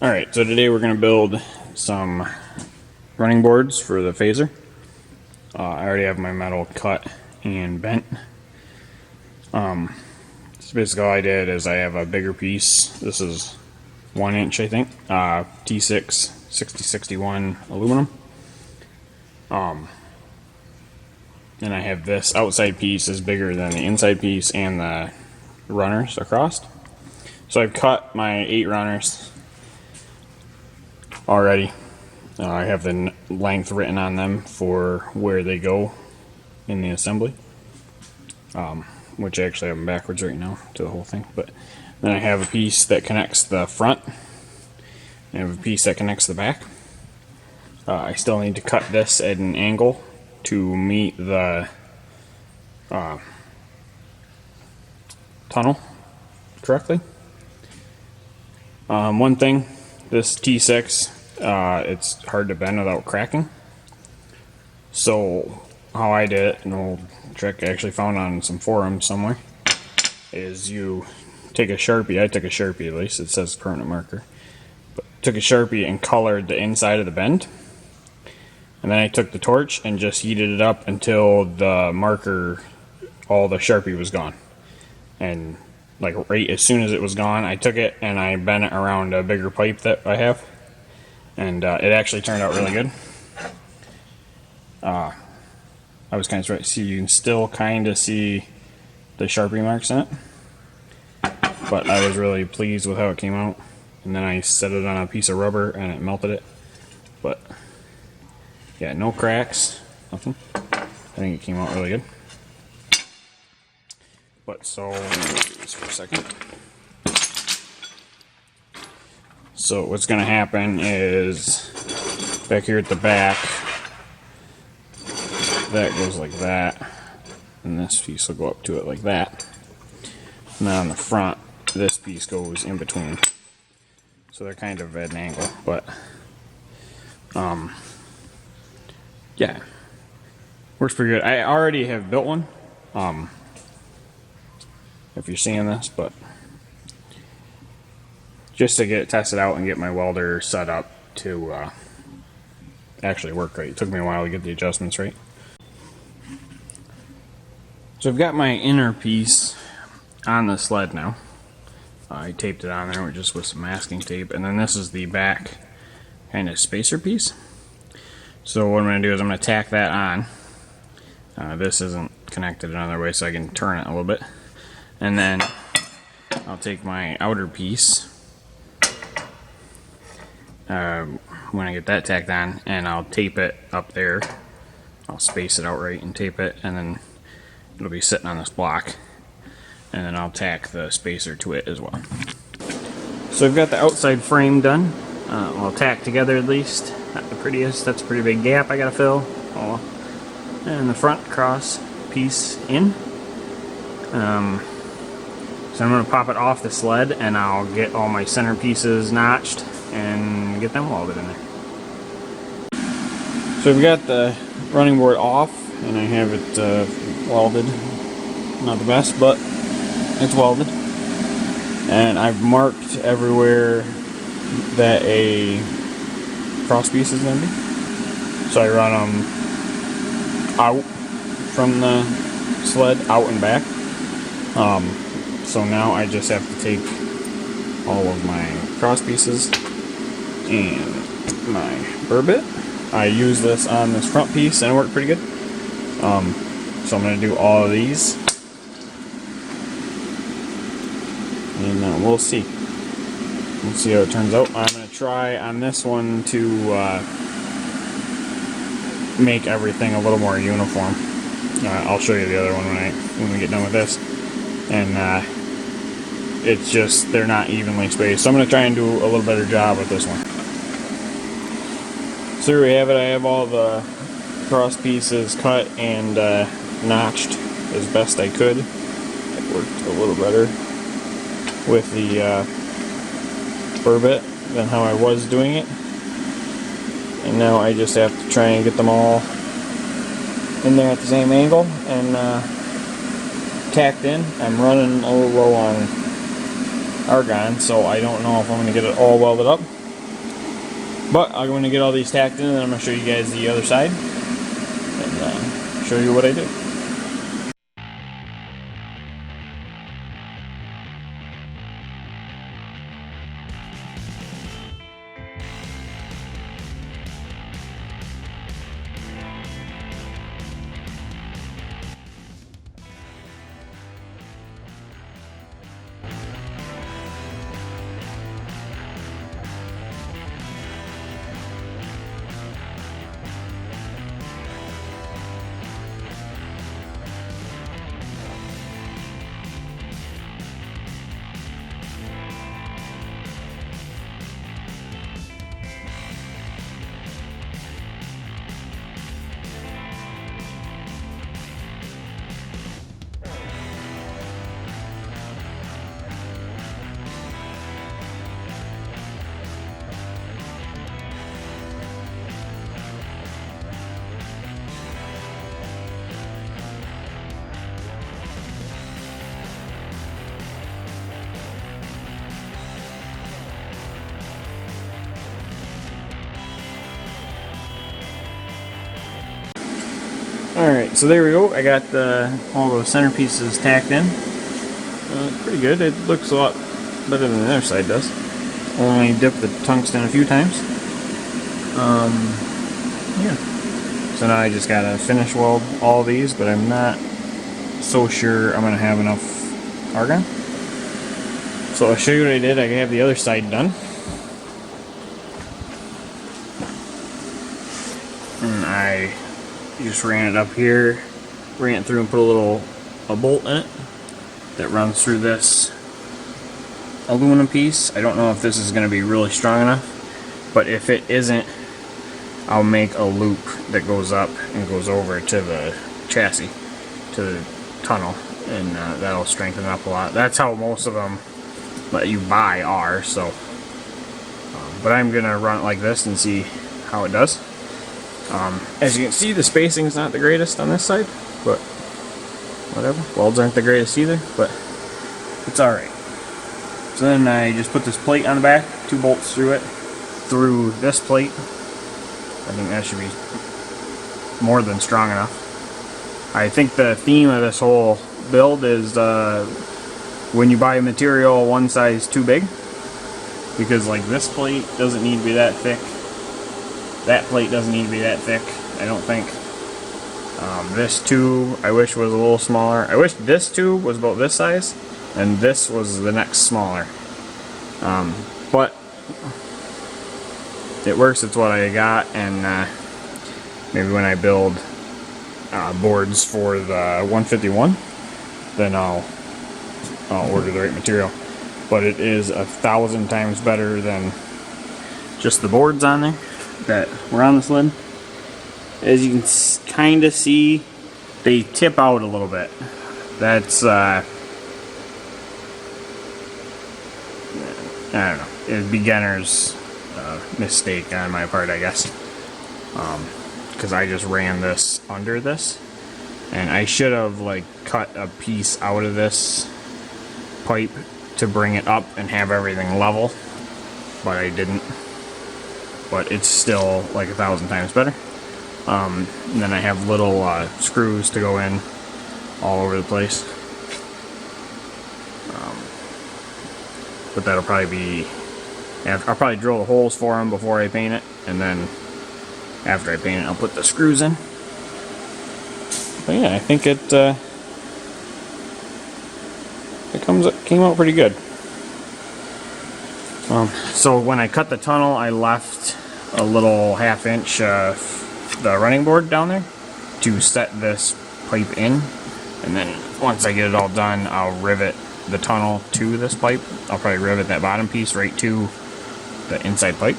Alright, so today we're going to build some running boards for the Phazer. I already have my metal cut and bent. So basically all I did is I have a bigger piece. This is 1 inch, I think. T6 6061 aluminum. And I have this outside piece is bigger than the inside piece and the runners across. So I've cut my 8 runners already. I have the length written on them for where they go in the assembly, which actually I'm backwards right now to the whole thing. But then I have a piece that connects the front, and I have a piece that connects the back. I still need to cut this at an angle to meet the tunnel correctly. One thing, this T6, it's hard to bend without cracking. So how I did it, an old trick I actually found on some forums somewhere, is you take a Sharpie. I took a Sharpie, at least it says permanent marker, but took a Sharpie and colored the inside of the bend, and then I took the torch and just heated it up until the marker, all the Sharpie was gone. And like right as soon as it was gone, I took it and I bent it around a bigger pipe that I have, and it actually turned out really good. I was kind of surprised. See, you can still kind of see the Sharpie marks in it, but I was really pleased with how it came out. And then I set it on a piece of rubber and it melted it. But yeah, no cracks, nothing. I think it came out really good. But so, let me do this for a second. So what's going to happen is, back here at the back, that goes like that, and this piece will go up to it like that. And then on the front, this piece goes in between. So they're kind of at an angle, but yeah, works pretty good. I already have built one. If you're seeing this, but just to get it tested out and get my welder set up to actually work right. It took me a while to get the adjustments right. So I've got my inner piece on the sled now. I taped it on there just with some masking tape, and then this is the back kind of spacer piece. So what I'm going to do is I'm going to tack that on. This isn't connected another way, so I can turn it a little bit. And then I'll take my outer piece when I get that tacked on, and I'll tape it up there. I'll space it out right and tape it, and then it'll be sitting on this block. And then I'll tack the spacer to it as well. So I've got the outside frame done. I'll tack together at least. Not the prettiest, that's a pretty big gap I gotta fill. And the front cross piece in. So I'm going to pop it off the sled, and I'll get all my center pieces notched and get them welded in there. So we've got the running board off, and I have it welded. Not the best, but it's welded. And I've marked everywhere that a cross piece is going to be. So I run them out from the sled, out and back. So now I just have to take all of my cross pieces and my burr bit. I use this on this front piece and it worked pretty good. So I'm going to do all of these, and we'll see. We'll see how it turns out. I'm going to try on this one to make everything a little more uniform. I'll show you the other one when we get done with this. And it's just, they're not evenly spaced. So I'm going to try and do a little better job with this one. So here we have it. I have all the cross pieces cut and notched as best I could. It worked a little better with the burr bit than how I was doing it. And now I just have to try and get them all in there at the same angle and tacked in. I'm running a little low on argon, so I don't know if I'm going to get it all welded up. But I'm going to get all these tacked in, and then I'm going to show you guys the other side and show you what I do. Alright, so there we go. I got all the centerpieces tacked in. Pretty good. It looks a lot better than the other side does. Only dipped the tungsten a few times. Yeah. So now I just gotta finish weld all these, but I'm not so sure I'm gonna have enough argon. So I'll show you what I did. I have the other side done. And I just ran it up here, ran it through and put a bolt in it that runs through this aluminum piece. I don't know if this is going to be really strong enough, but if it isn't, I'll make a loop that goes up and goes over to the chassis, to the tunnel, and that'll strengthen it up a lot. That's how most of them that you buy are, so but I'm going to run it like this and see how it does. As you can see, the spacing's not the greatest on this side, but whatever. Welds aren't the greatest either, but it's alright. So then I just put this plate on the back, 2 bolts through it, through this plate. I think that should be more than strong enough. I think the theme of this whole build is when you buy material one size too big, because like this plate doesn't need to be that thick. That plate doesn't need to be that thick, I don't think. This tube, I wish was a little smaller. I wish this tube was about this size, and this was the next smaller. But it works, it's what I got, and maybe when I build boards for the 151, then I'll order the right material. But it is 1,000 times better than just the boards on there that were on the sled. As you can kind of see, they tip out a little bit. That's I don't know, it's a beginner's mistake on my part, I guess, because I just ran this under this, and I should have like cut a piece out of this pipe to bring it up and have everything level, but I didn't. But it's still like 1,000 times better. And then I have little screws to go in all over the place. But that'll probably be, I'll probably drill the holes for them before I paint it, and then after I paint it I'll put the screws in. But yeah, I think it came out pretty good. So when I cut the tunnel, I left a little 1/2 inch the running board down there to set this pipe in, and then once I get it all done, I'll rivet the tunnel to this pipe. I'll probably rivet that bottom piece right to the inside pipe,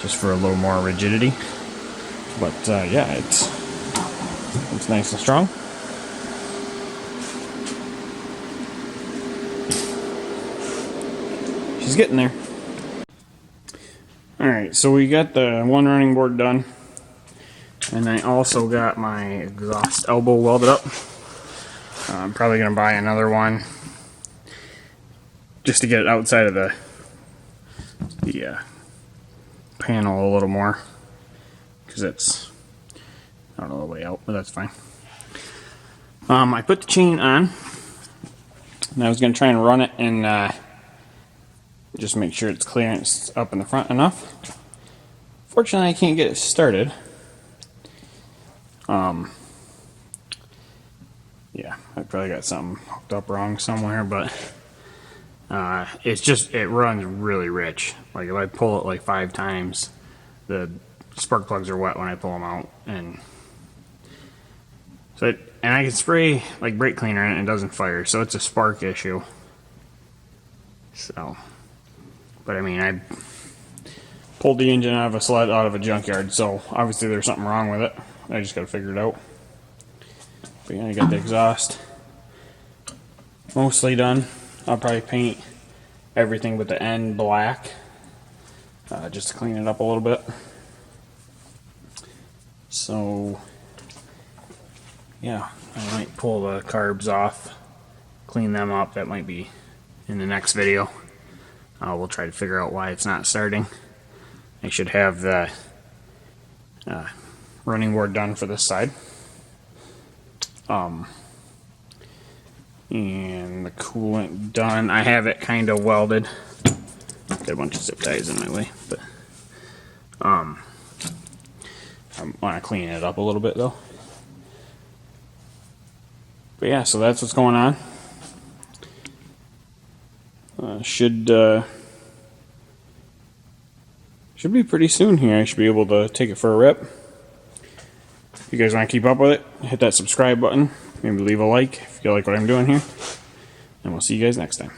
just for a little more rigidity. But yeah, it's nice and strong. She's getting there. Alright, so we got the one running board done, and I also got my exhaust elbow welded up. I'm probably going to buy another one just to get it outside of the panel a little more, because it's, I don't know the way out, but that's fine. I put the chain on, and I was going to try and run it and just make sure it's clearance up in the front enough. Fortunately, I can't get it started. Yeah, I probably got something hooked up wrong somewhere, but it's just, it runs really rich. Like if I pull it like 5 times, the spark plugs are wet when I pull them out, and so and I can spray like brake cleaner in it and it doesn't fire, so it's a spark issue. So, but I mean, I pulled the engine out of a sled out of a junkyard, so obviously there's something wrong with it. I just got to figure it out. But yeah, I got the exhaust mostly done. I'll probably paint everything but the end black, just to clean it up a little bit. So yeah, I might pull the carbs off, clean them up. That might be in the next video. We'll try to figure out why it's not starting. I should have the running board done for this side. And the coolant done. I have it kind of welded. Got a bunch of zip ties in my way, but I want to clean it up a little bit though. But yeah, so that's what's going on. Should be pretty soon here. I should be able to take it for a rip. If you guys want to keep up with it, hit that subscribe button. Maybe leave a like if you like what I'm doing here. And we'll see you guys next time.